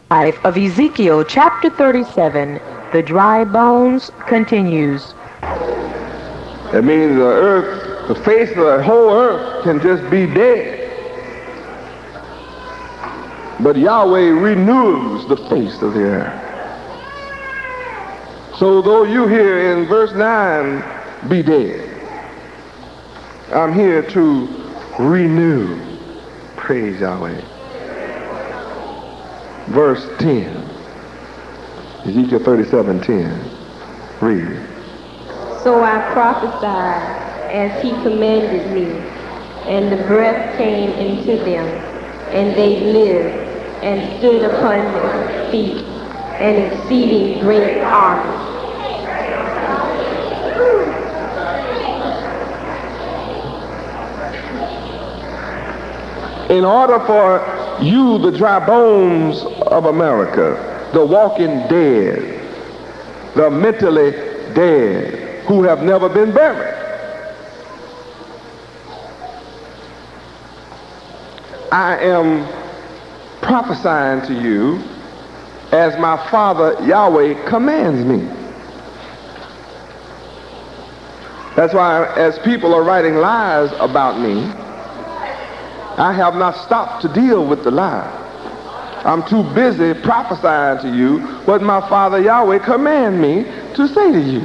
5 of Ezekiel chapter 37, the dry bones, continues. That means the earth, the face of the whole earth can just be dead. But Yahweh renews the face of the earth. So though you here in verse 9 be dead, I'm here to renew. Praise Yahweh. Verse 10. Ezekiel 37:10. Read. So I prophesied as he commanded me, and the breath came into them, and they lived, and stood upon their feet, an exceeding great army. In order for you, the dry bones of America, the walking dead, the mentally dead, who have never been buried, I am prophesying to you as my Father Yahweh commands me. That's why as people are writing lies about me, I have not stopped to deal with the lie. I'm too busy prophesying to you what my Father Yahweh commands me to say to you.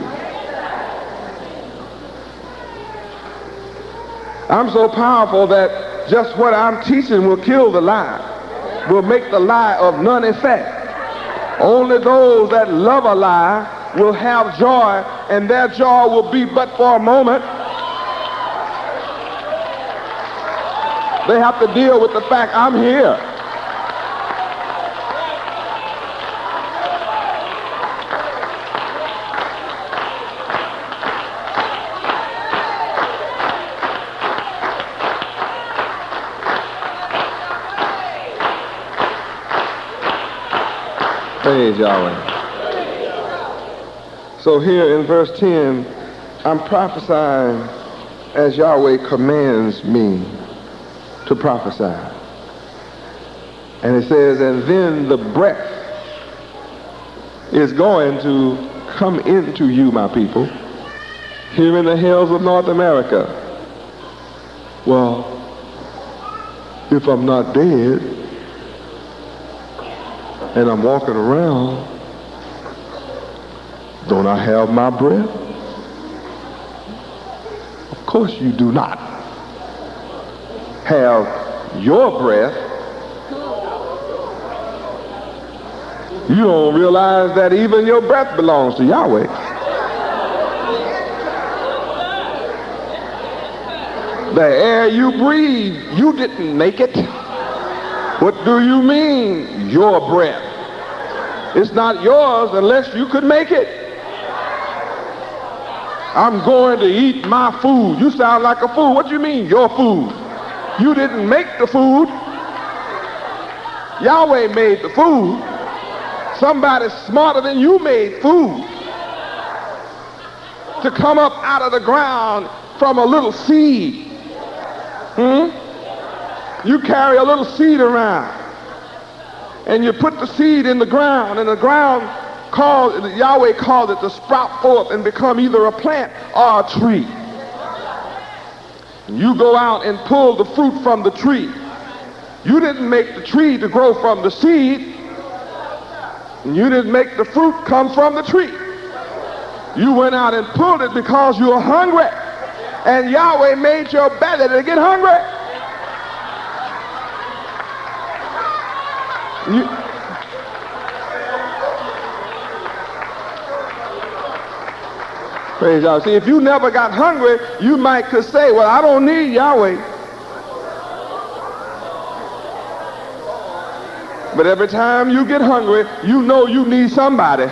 I'm so powerful that just what I'm teaching will kill the lie, will make the lie of none effect. Only those that love a lie will have joy, and their joy will be but for a moment. They have to deal with the fact I'm here. Praise Yahweh. So here in verse 10, I'm prophesying as Yahweh commands me to prophesy. And it says, and then the breath is going to come into you, my people, here in the hills of North America. Well, if I'm not dead and I'm walking around, don't I have my breath? Of course you do not have your breath. You don't realize that even your breath belongs to Yahweh. The air you breathe, you didn't make it. What do you mean, your breath? It's not yours unless you could make it. I'm going to eat my food. You sound like a fool. What do you mean, your food? You didn't make the food. Yahweh made the food. Somebody smarter than you made food to come up out of the ground from a little seed. You carry a little seed around and you put the seed in the ground, and the ground Yahweh called it to sprout forth and become either a plant or a tree. You go out and pull the fruit from the tree. You didn't make the tree to grow from the seed. You didn't make the fruit come from the tree. You went out and pulled it because you were hungry. And Yahweh made your belly to get hungry. Praise God. See, if you never got hungry, you might could say, well, I don't need Yahweh. But every time you get hungry, you know you need somebody.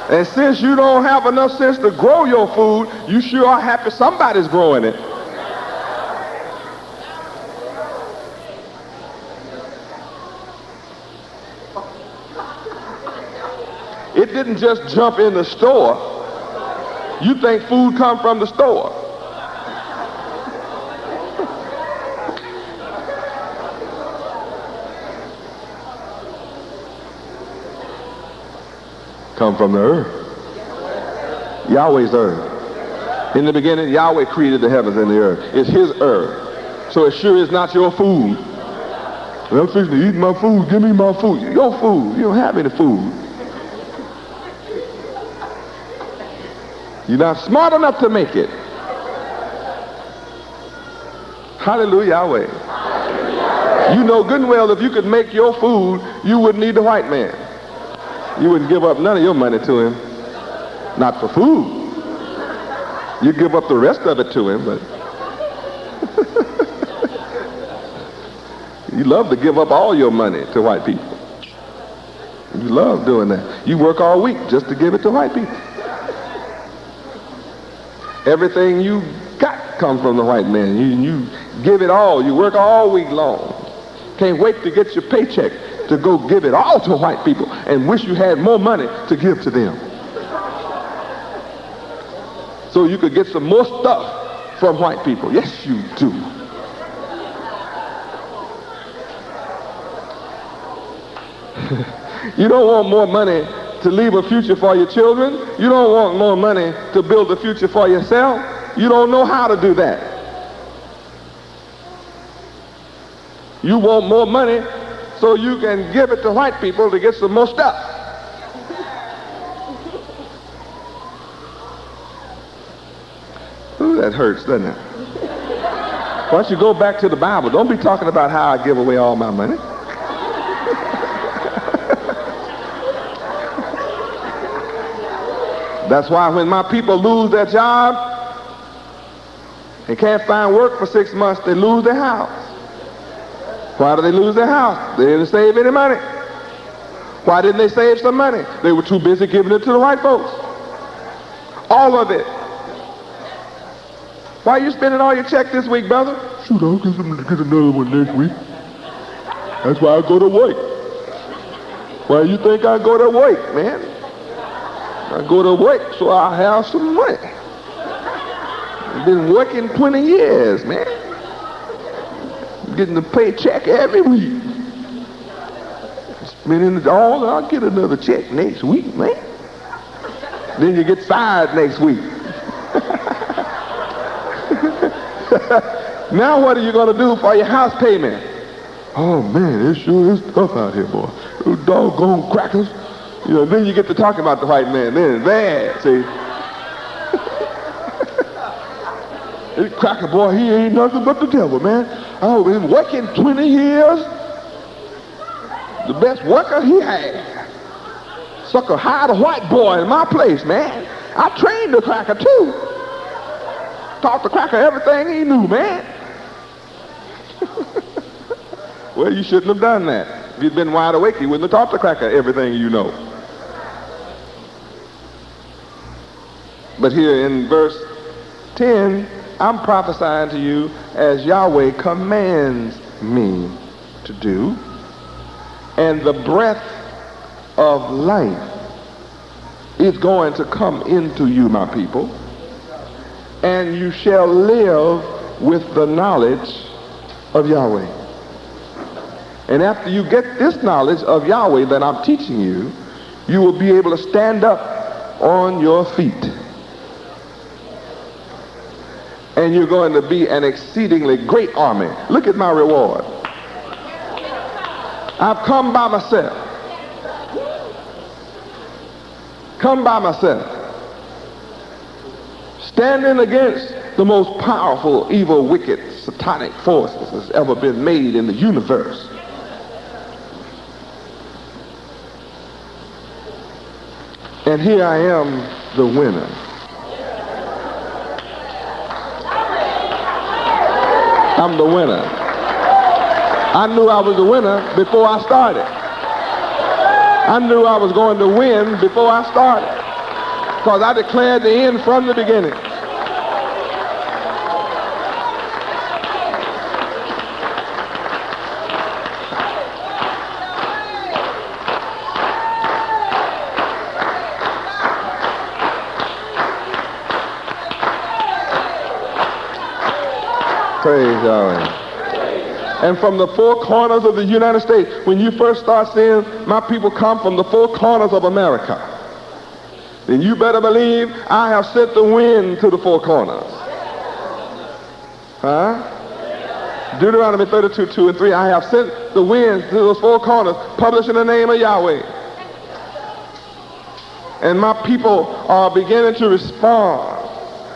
And since you don't have enough sense to grow your food, you sure are happy somebody's growing it. It didn't just jump in the store. You think food come from the store. come from the earth. Yahweh's earth. In the beginning, Yahweh created the heavens and the earth. It's his earth. So it sure is not your food. When I'm fixing to eat my food, give me my food. Your food. You don't have any food. You're not smart enough to make it. Hallelujah, Yahweh. You know good and well if you could make your food, you wouldn't need the white man. You wouldn't give up none of your money to him. Not for food. You give up the rest of it to him, but you love to give up all your money to white people. You love doing that. You work all week just to give it to white people. Everything you got comes from the white man. You give it all. You work all week long. Can't wait to get your paycheck to go give it all to white people and wish you had more money to give to them. So you could get some more stuff from white people. Yes, you do. You don't want more money to leave a future for your children. You don't want more money to build a future for yourself. You don't know how to do that. You want more money so you can give it to white people to get some more stuff. Ooh, that hurts, doesn't it? Why don't you go back to the Bible? Don't be talking about how I give away all my money. That's why when my people lose their job and can't find work for 6 months, they lose their house. Why do they lose their house? They didn't save any money. Why didn't they save some money? They were too busy giving it to the white folks. All of it. Why are you spending all your check this week, brother? Shoot, I'll get another one next week. That's why I go to work. Why you think I go to work, man? I go to work so I have some money. I've been working 20 years, man. Getting a paycheck every week. Spending it all, I'll get another check next week, man. Then you get fired next week. Now what are you going to do for your house payment? Oh, man, it sure is tough out here, boy. Those doggone crackers. You know, then you get to talking about the white man. Then it's bad, see. This cracker boy, he ain't nothing but the devil, man. I've been working 20 years. The best worker he had. Sucker hired a white boy in my place, man. I trained the cracker, too. Taught the cracker everything he knew, man. Well, you shouldn't have done that. If you'd been wide awake, you wouldn't have taught the cracker everything you know. But here in verse 10, I'm prophesying to you as Yahweh commands me to do. And the breath of life is going to come into you, my people. And you shall live with the knowledge of Yahweh. And after you get this knowledge of Yahweh that I'm teaching you, you will be able to stand up on your feet. And you're going to be an exceedingly great army. Look at my reward. I've come by myself. Come by myself. Standing against the most powerful, evil, wicked, satanic forces that's ever been made in the universe. And here I am, the winner. I'm the winner. I knew I was the winner before I started. I knew I was going to win before I started. Because I declared the end from the beginning. Praise Yahweh. And from the four corners of the United States, when you first start seeing my people come from the four corners of America, then you better believe I have sent the wind to the four corners. Huh? Deuteronomy 32, 2 and 3, I have sent the winds to those four corners, published in the name of Yahweh. And my people are beginning to respond.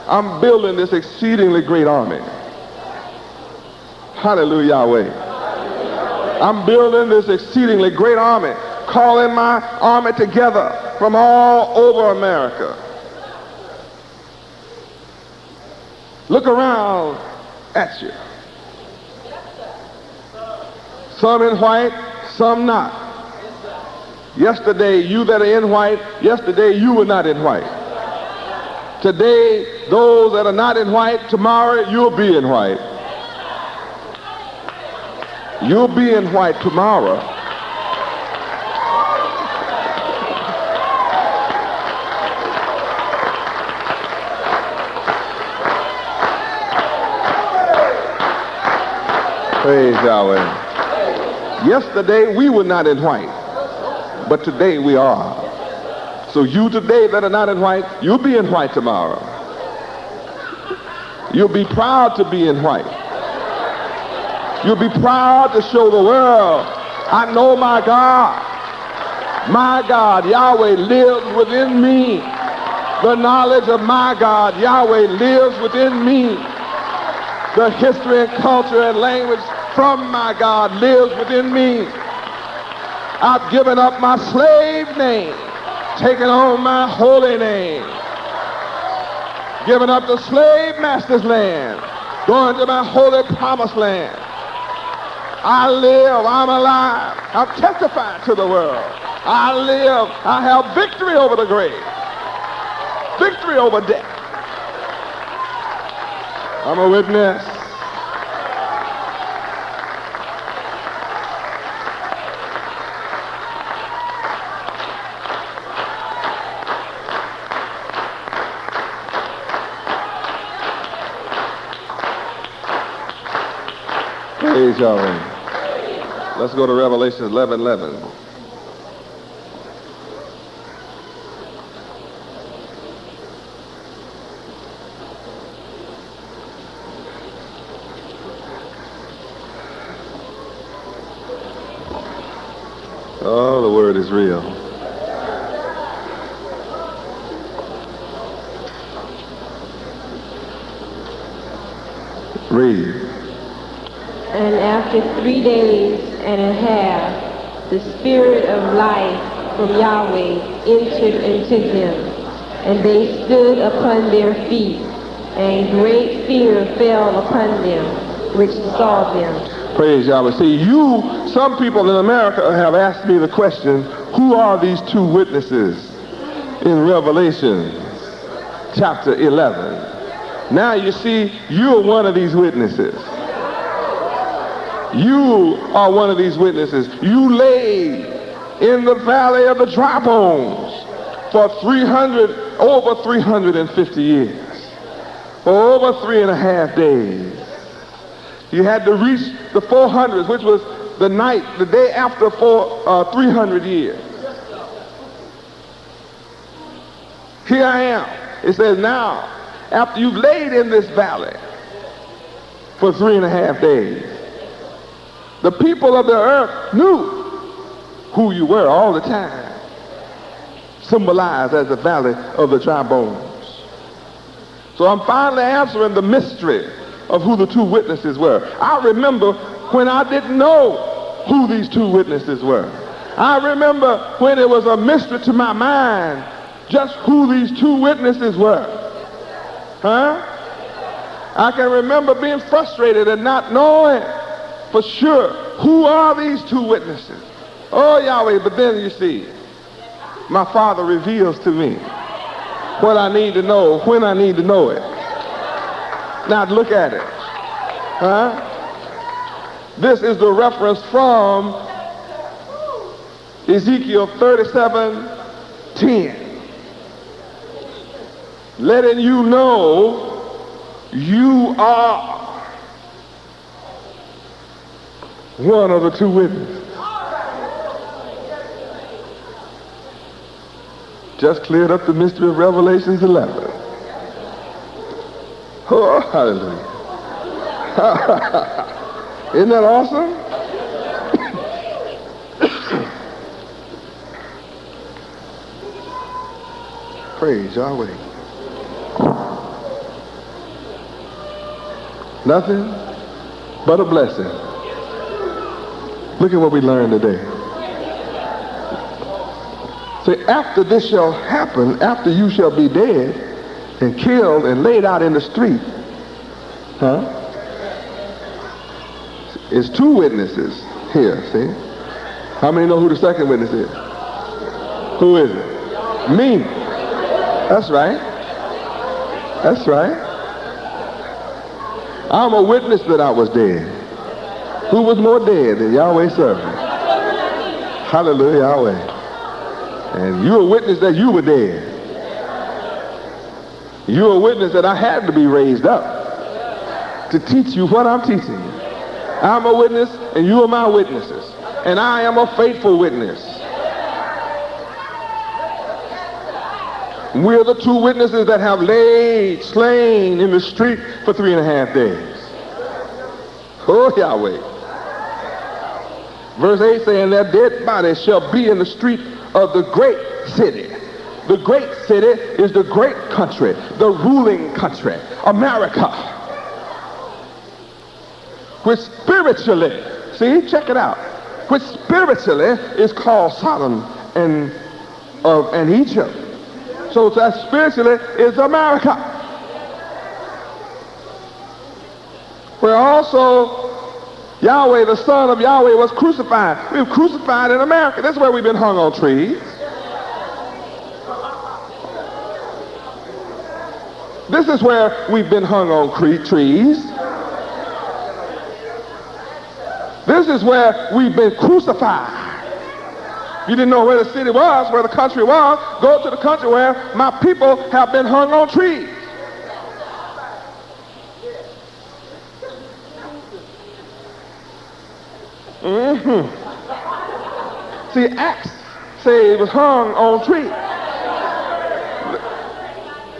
I'm building this exceedingly great army. Hallelujah, Yahweh. I'm building this exceedingly great army, calling my army together from all over America. Look around at you. Some in white, some not. Yesterday, you that are in white, yesterday you were not in white. Today, those that are not in white, tomorrow you'll be in white. You'll be in white tomorrow. Praise Yahweh. Yesterday we were not in white, but today we are. So you today that are not in white, you'll be in white tomorrow. You'll be proud to be in white. You'll be proud to show the world, I know my God. My God, Yahweh, lives within me. The knowledge of my God, Yahweh, lives within me. The history and culture and language from my God lives within me. I've given up my slave name, taken on my holy name, given up the slave master's land, going to my holy promised land. I live, I'm alive, I'm testifying to the world. I live, I have victory over the grave, victory over death. I'm a witness. Praise Yahweh. Let's go to Revelation 11:11. Oh, the word is real. Read. And after 3 days and a half, the Spirit of life from Yahweh entered into them, and they stood upon their feet, and great fear fell upon them which saw them. Praise Yahweh. See, some people in America have asked me the question, who are these two witnesses in Revelation chapter 11? Now you see, you're one of these witnesses. You are one of these witnesses. You lay in the valley of the dry bones for over 350 years, for over 3.5 days. You had to reach the 400s, which was the day after 300 years. Here I am. It says now, after you've laid in this valley for 3.5 days, the people of the earth knew who you were all the time, symbolized as the valley of the dry bones. So I'm finally answering the mystery of who the two witnesses were. I remember when I didn't know who these two witnesses were. I remember when it was a mystery to my mind just who these two witnesses were. Huh? I can remember being frustrated and not knowing for sure who are these two witnesses. Oh, Yahweh, but then you see, my Father reveals to me what I need to know when I need to know it. Now look at it. Huh? This is the reference from Ezekiel 37:10. Letting you know you are one of the two witnesses. Just cleared up the mystery of Revelations 11. Oh, hallelujah. Isn't that awesome? Praise Yahweh. Nothing but a blessing. Look at what we learned today. See, after this shall happen, after you shall be dead and killed and laid out in the street, it's two witnesses here, see? How many know who the second witness is? Who is it? Me. That's right. That's right. I'm a witness that I was dead. Who was more dead than Yahweh's servant? Hallelujah, Yahweh. And you're a witness that you were dead. You're a witness that I had to be raised up to teach you what I'm teaching you. I'm a witness and you are my witnesses. And I am a faithful witness. We're the two witnesses that have laid slain in the street for 3.5 days. Oh, Yahweh. Verse 8 saying their dead bodies shall be in the street of the great city. The great city is the great country, the ruling country, America. Which spiritually, see, check it out, which spiritually is called Sodom and Egypt. So that spiritually is America. Where also Yahweh, the Son of Yahweh, was crucified. We were crucified in America. That's where we've been hung on trees. This is where we've been hung on trees. This is where we've been crucified. If you didn't know where the city was, where the country was, go to the country where my people have been hung on trees. See, Acts say it was hung on tree.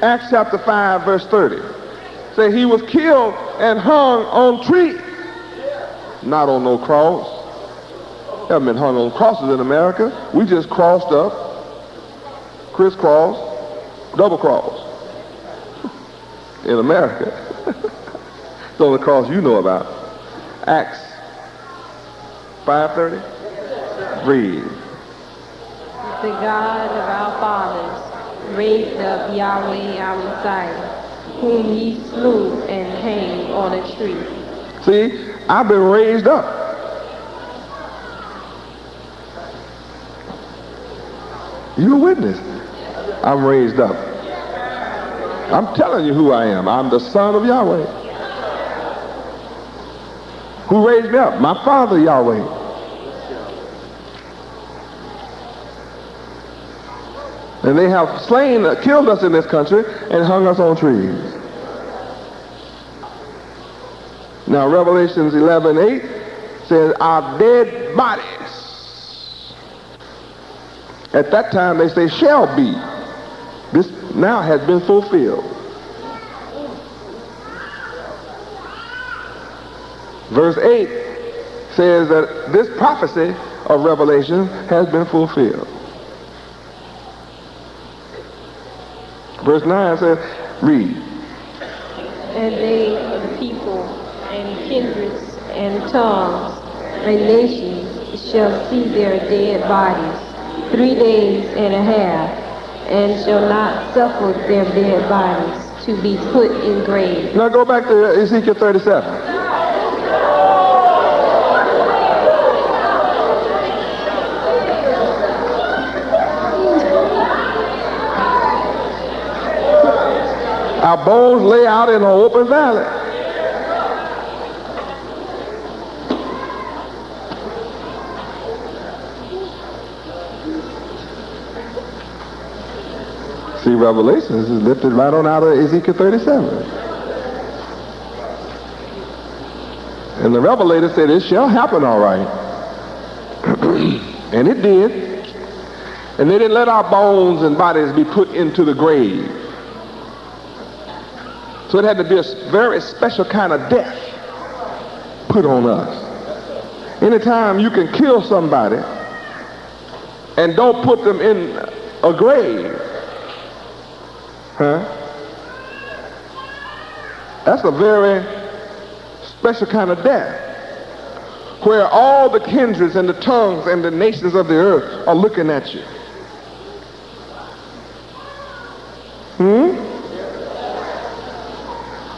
Acts chapter 5 verse 30. Say he was killed and hung on tree. Not on no cross. Haven't been hung on crosses in America. We just crossed up, crisscross, double cross. In America. It's the only cross you know about. Acts 5:30. Read. The God of our fathers raised up Yahweh our Messiah, whom he slew and hanged on a tree. See, I've been raised up. You're a witness. I'm raised up. I'm telling you who I am. I'm the Son of Yahweh. Who raised me up? My Father Yahweh. And they have killed us in this country and hung us on trees. Now Revelations 11:8 says our dead bodies. At that time they say shall be. This now has been fulfilled. Verse 8 says that this prophecy of Revelation has been fulfilled. Verse 9 says, read. And they, the people, and kindreds, and tongues, and nations shall see their dead bodies 3 days and a half, and shall not suffer their dead bodies to be put in graves. Now go back to Ezekiel 37. Our bones lay out in an open valley. See, Revelations is lifted right on out of Ezekiel 37. And the Revelator said, it shall happen all right. And it did. And they didn't let our bones and bodies be put into the grave. So it had to be a very special kind of death put on us. Anytime you can kill somebody and don't put them in a grave, that's a very special kind of death, where all the kindreds and the tongues and the nations of the earth are looking at you.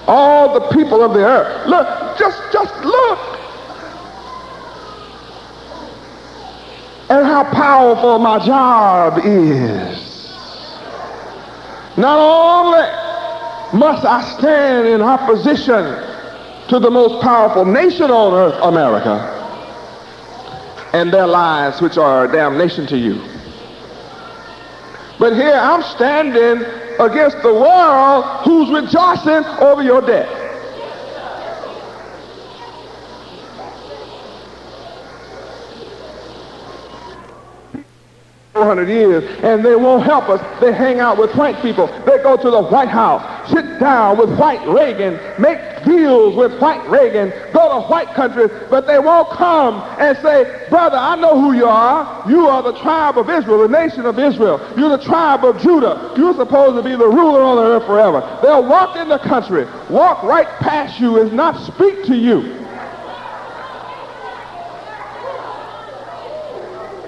All the people of the earth. Look, just look at how powerful my job is. Not only must I stand in opposition to the most powerful nation on earth, America, and their lives, which are a damnation to you, but here I'm standing against the world who's rejoicing over your death. Years, and they won't help us. They hang out with white people. They go to the White House, sit down with white Reagan, make deals with white Reagan, go to white countries, but they won't come and say, brother, I know who you are. You are the tribe of Israel, the nation of Israel. You're the tribe of Judah. You're supposed to be the ruler on the earth forever. They'll walk in the country, walk right past you, and not speak to you.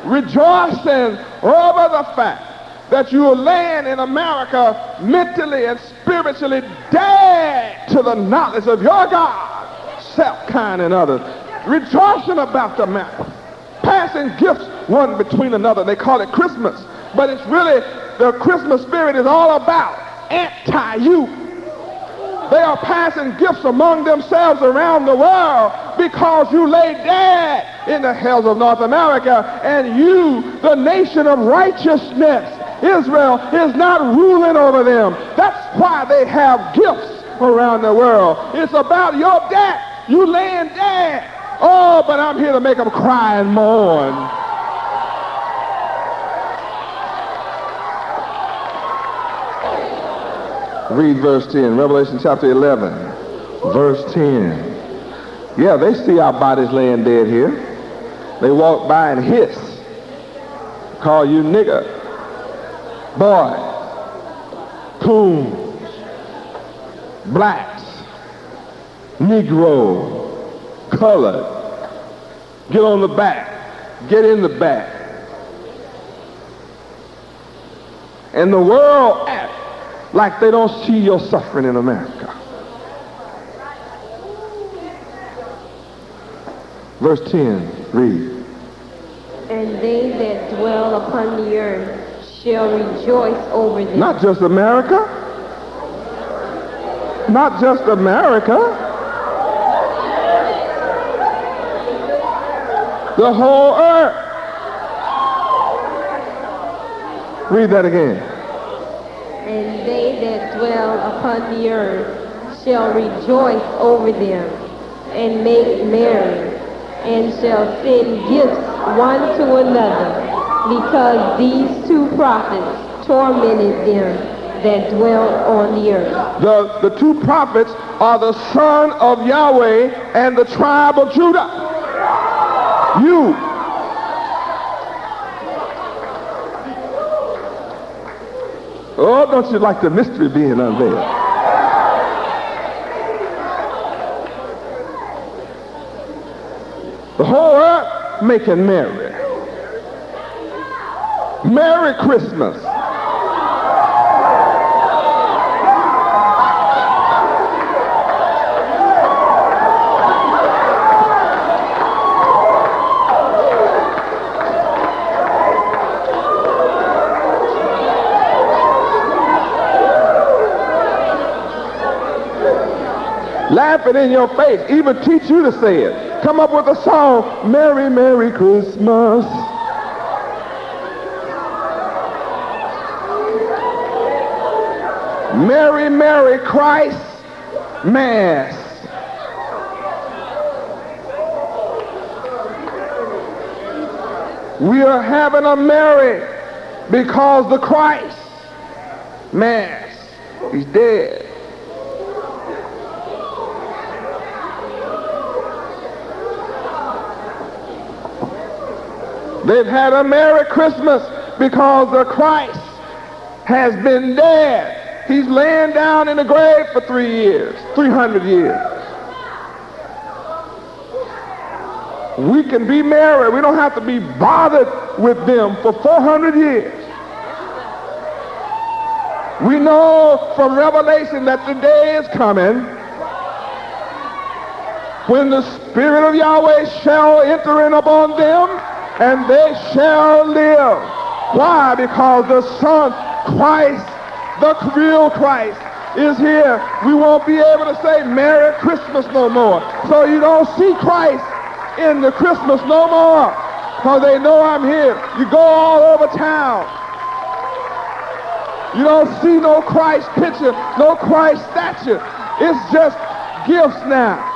Rejoicing over the fact that you are laying in America mentally and spiritually dead to the knowledge of your God, self, kind, and others. Rejoicing about the matter. Passing gifts one between another. They call it Christmas. But it's really, the Christmas spirit is all about anti-you. They are passing gifts among themselves around the world because you lay dead in the hells of North America, and you, the nation of righteousness, Israel, is not ruling over them. That's why they have gifts around the world. It's about your death. You laying dead. Oh, but I'm here to make them cry and mourn. Read verse 10, Revelation chapter 11, verse 10. Yeah, they see our bodies laying dead here. They walk by and hiss, call you nigger, boy, coons, blacks, Negro, colored. Get on the back, get in the back. And the world acts like they don't see your suffering in America. Verse 10, read. And they that dwell upon the earth shall rejoice over them. Not just America. Not just America. The whole earth. Read that again. And they that dwell upon the earth shall rejoice over them, and make merry, and shall send gifts one to another, because these two prophets tormented them that dwell on the earth. The two prophets are the son of Yahweh and the tribe of Judah. You. Oh, don't you like the mystery being unveiled? The whole earth making merry. Merry Christmas. Laughing in your face, even teach you to say it. Come up with a song, Merry, Merry Christmas. Merry, Merry Christ Mass. We are having a merry because the Christ, Mass, he's dead. They've had a Merry Christmas because the Christ has been dead. He's laying down in the grave for 3 years, 300 years. We can be merry. We don't have to be bothered with them for 400 years. We know from Revelation that the day is coming when the Spirit of Yahweh shall enter in upon them, and they shall live. Why? Because the Son, Christ, the real Christ, is here. We won't be able to say Merry Christmas no more. So you don't see Christ in the Christmas no more, because they know I'm here. You go all over town. You don't see no Christ picture, no Christ statue. It's just gifts now.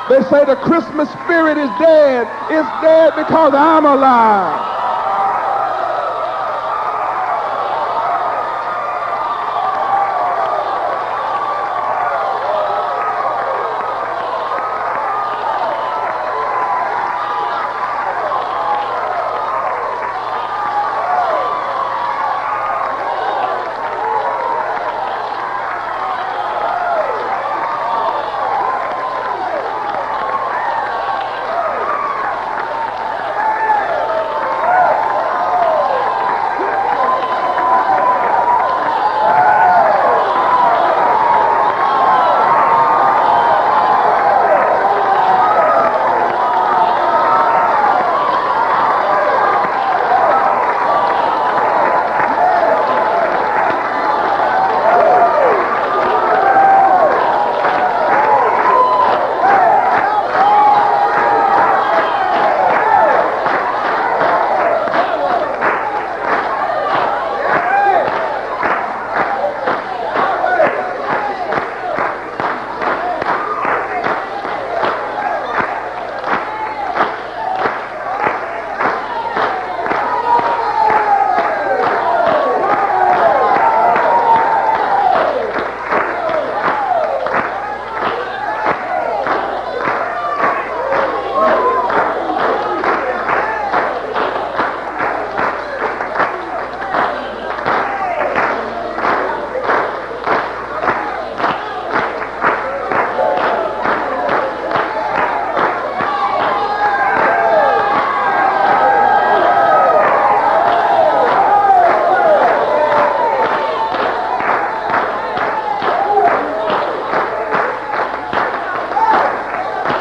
They say the Christmas spirit is dead. It's dead because I'm alive.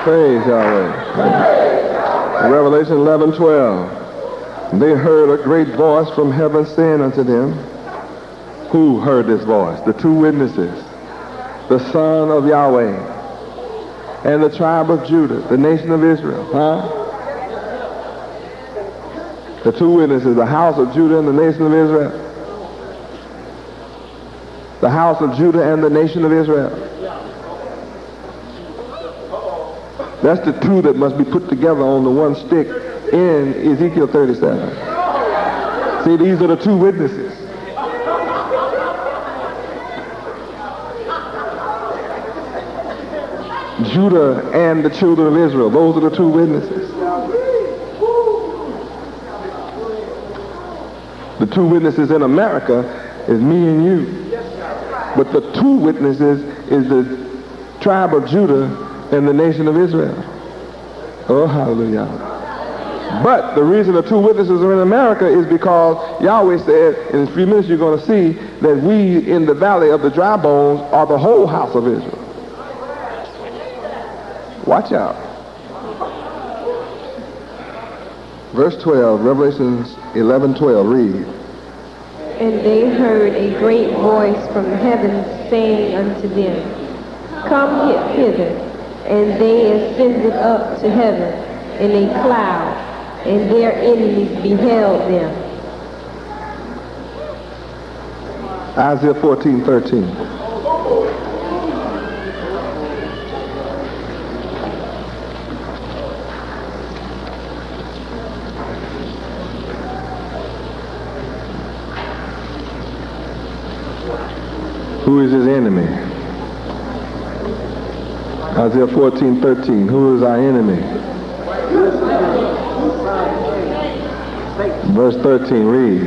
Praise Yahweh. Revelation 11:12. They heard a great voice from heaven saying unto them, who heard this voice? The two witnesses, the Son of Yahweh and the tribe of Judah, the nation of Israel. The two witnesses, the house of Judah and the nation of Israel. The house of Judah and the nation of Israel. That's the two that must be put together on the one stick in Ezekiel 37. See, these are the two witnesses. Judah and the children of Israel. Those are the two witnesses. The two witnesses in America is me and you. But the two witnesses is the tribe of Judah and the nation of Israel. Oh, hallelujah. But the reason the two witnesses are in America is because Yahweh said, in a few minutes you're going to see that we in the valley of the dry bones are the whole house of Israel. Watch out. Verse 12, Revelation 11:12, read. And they heard a great voice from heaven saying unto them, Come hither. And they ascended up to heaven in a cloud, and their enemies beheld them. Isaiah 14:13. Who is his enemy? Isaiah 14:13. Who is our enemy? Verse 13, read.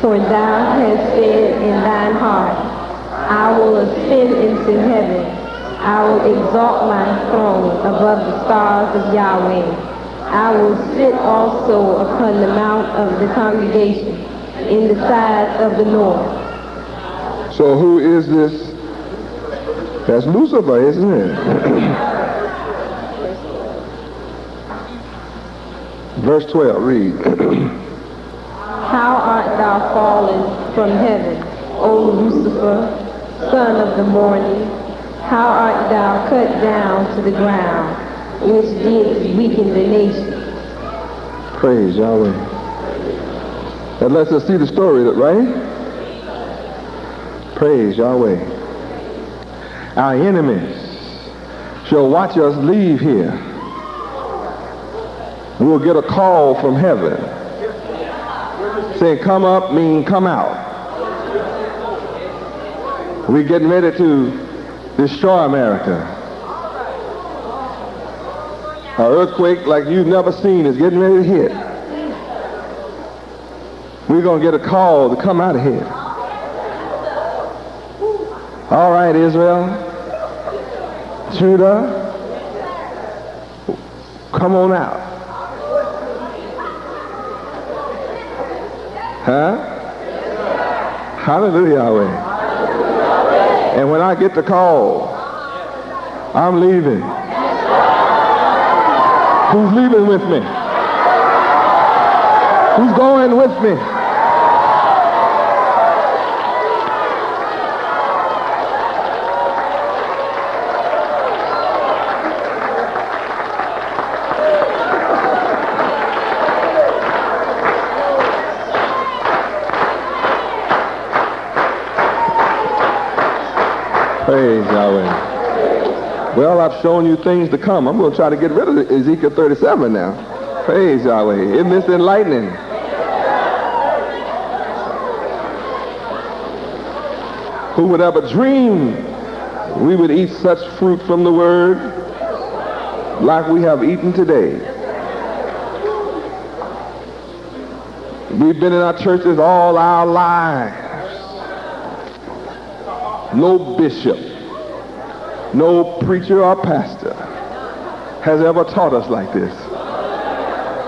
For thou hast said in thine heart, I will ascend into heaven. I will exalt my throne above the stars of Yahweh. I will sit also upon the mount of the congregation in the sides of the north. So who is this? That's Lucifer, isn't it? Verse 12, read. How art thou fallen from heaven, O Lucifer, son of the morning? How art thou cut down to the ground, which didst weaken the nation? Praise Yahweh. That lets us see the story, right? Praise Yahweh. Our enemies shall watch us leave here. We'll get a call from heaven saying, come up, mean come out. We're getting ready to destroy America. An earthquake like you've never seen is getting ready to hit. We're going to get a call to come out of here. All right, Israel, Judah, come on out. Huh? Hallelujah, Yahweh. And when I get the call, I'm leaving. Who's leaving with me? Who's going with me? Praise Yahweh. Well, I've shown you things to come. I'm going to try to get rid of Ezekiel 37 now. Praise Yahweh. Isn't this enlightening? Who would ever dream we would eat such fruit from the Word like we have eaten today? We've been in our churches all our lives. No bishop, no preacher or pastor has ever taught us like this.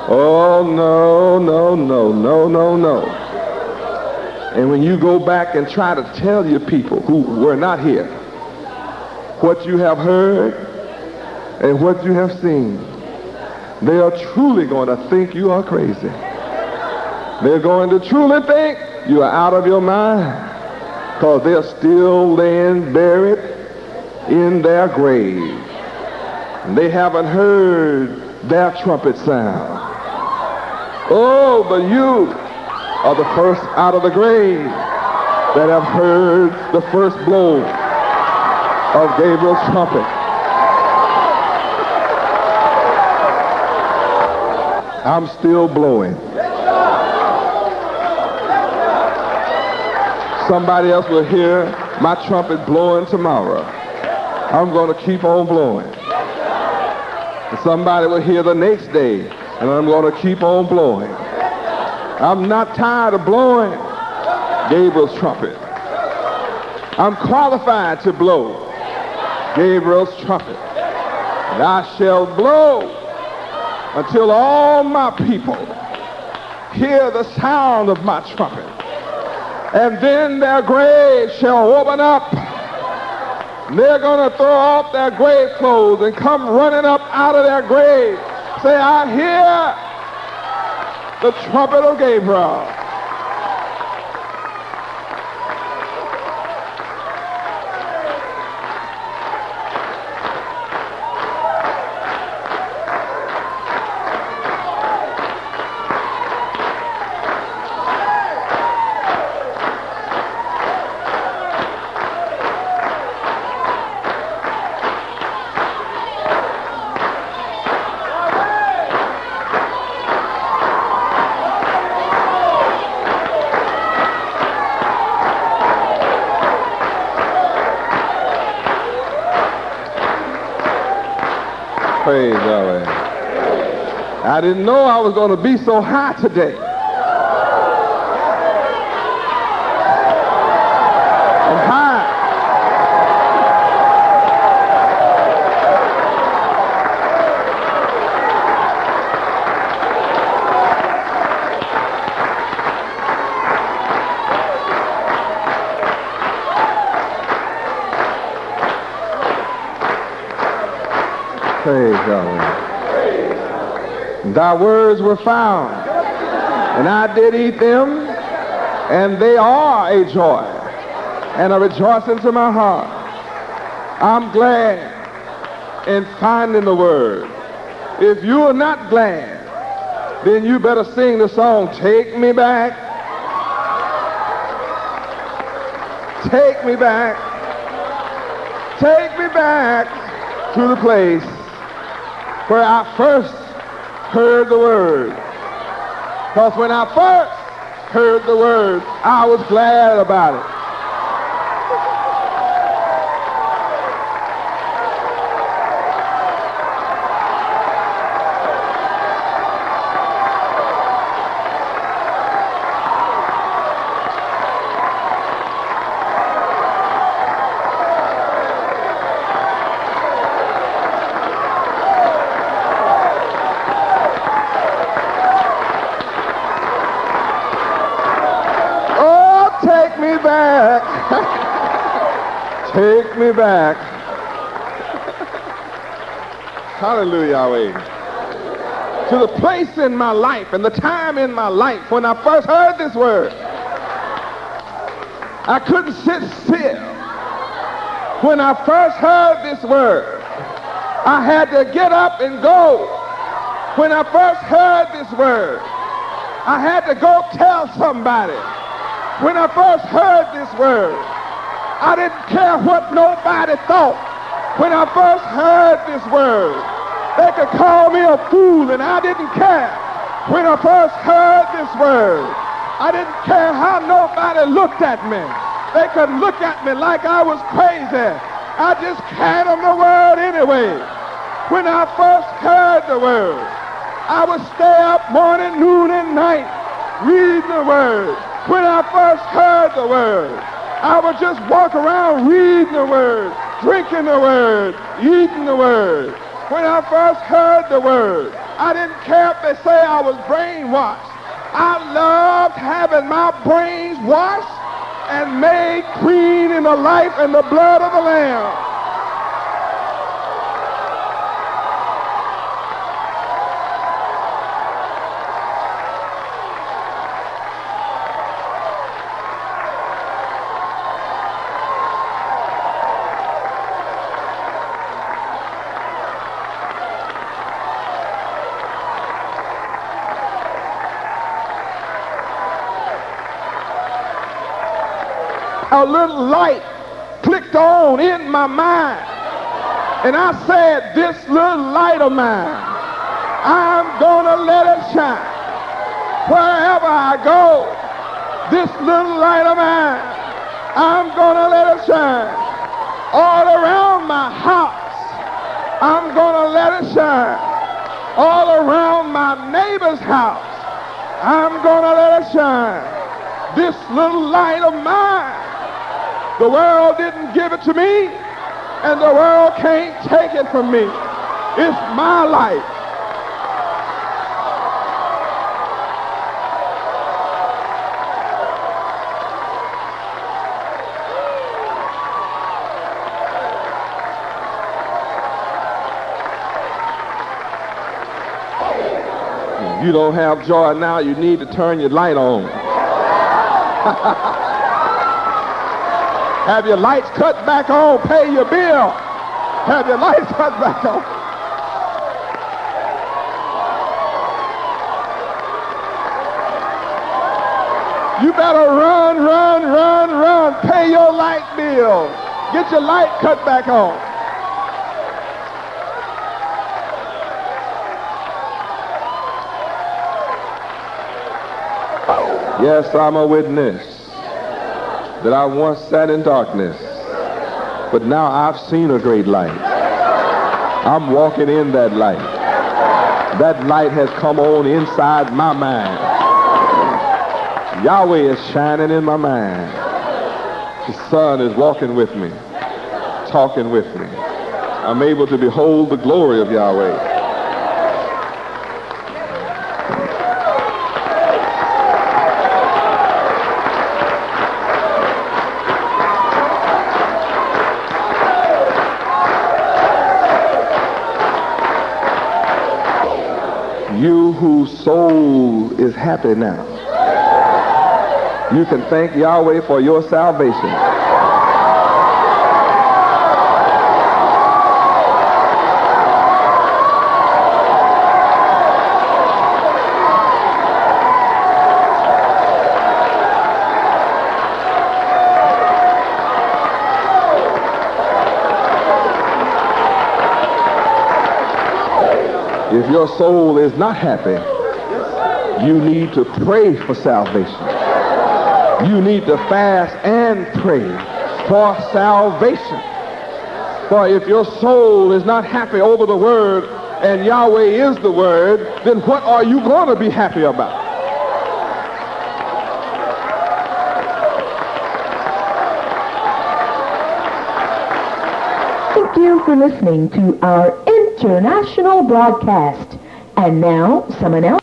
Oh, no, no, no, no, no, no. And when you go back and try to tell your people who were not here what you have heard and what you have seen, they are truly going to think you are crazy. They're going to truly think you are out of your mind, because they're still laying buried in their grave. They haven't heard their trumpet sound. Oh, but you are the first out of the grave that have heard the first blow of Gabriel's trumpet. I'm still blowing. Somebody else will hear my trumpet blowing tomorrow. I'm going to keep on blowing. And somebody will hear the next day, and I'm going to keep on blowing. I'm not tired of blowing Gabriel's trumpet. I'm qualified to blow Gabriel's trumpet. And I shall blow until all my people hear the sound of my trumpet. And then their graves shall open up. They're going to throw off their grave clothes and come running up out of their grave. Say, I hear the trumpet of Gabriel. Praise Yahweh. I didn't know I was going to be so high today. I'm high. Praise Yahweh. Thy words were found, and I did eat them, and they are a joy and a rejoicing to my heart. I'm glad in finding the word. If you are not glad, then you better sing the song, Take Me Back. Take me back. Take me back to the place where I first heard the word. Because when I first heard the word, I was glad about it. Take me back. Hallelujah, Yahweh. To the place in my life and the time in my life when I first heard this word. I couldn't sit still. When I first heard this word, I had to get up and go. When I first heard this word, I had to go tell somebody. When I first heard this word, I didn't care what nobody thought. When I first heard this word, they could call me a fool and I didn't care. When I first heard this word, I didn't care how nobody looked at me. They could look at me like I was crazy. I just carried them the word anyway. When I first heard the word, I would stay up morning, noon, and night reading the word. When I first heard the word, I would just walk around reading the word, drinking the word, eating the word. When I first heard the word, I didn't care if they say I was brainwashed. I loved having my brains washed and made clean in the life and the blood of the Lamb. A little light clicked on in my mind, and I said, this little light of mine, I'm gonna let it shine. Wherever I go, this little light of mine, I'm gonna let it shine. All around my house, I'm gonna let it shine. All around my neighbor's house, I'm gonna let it shine. This little light of mine, the world didn't give it to me, and the world can't take it from me. It's my life. You don't have joy now, you need to turn your light on. Have your lights cut back on, pay your bill. Have your lights cut back on. You better run, run, run, run. Pay your light bill. Get your light cut back on. Yes, I'm a witness that I once sat in darkness, but now I've seen a great light. I'm walking in that light. That light has come on inside my mind. Yahweh is shining in my mind. The sun is walking with me, talking with me. I'm able to behold the glory of Yahweh. You whose soul is happy now, you can thank Yahweh for your salvation. If your soul is not happy, you need to pray for salvation. You need to fast and pray for salvation. For if your soul is not happy over the word and Yahweh is the word, then what are you going to be happy about? Thank you for listening to our international broadcast. And now, some announcements.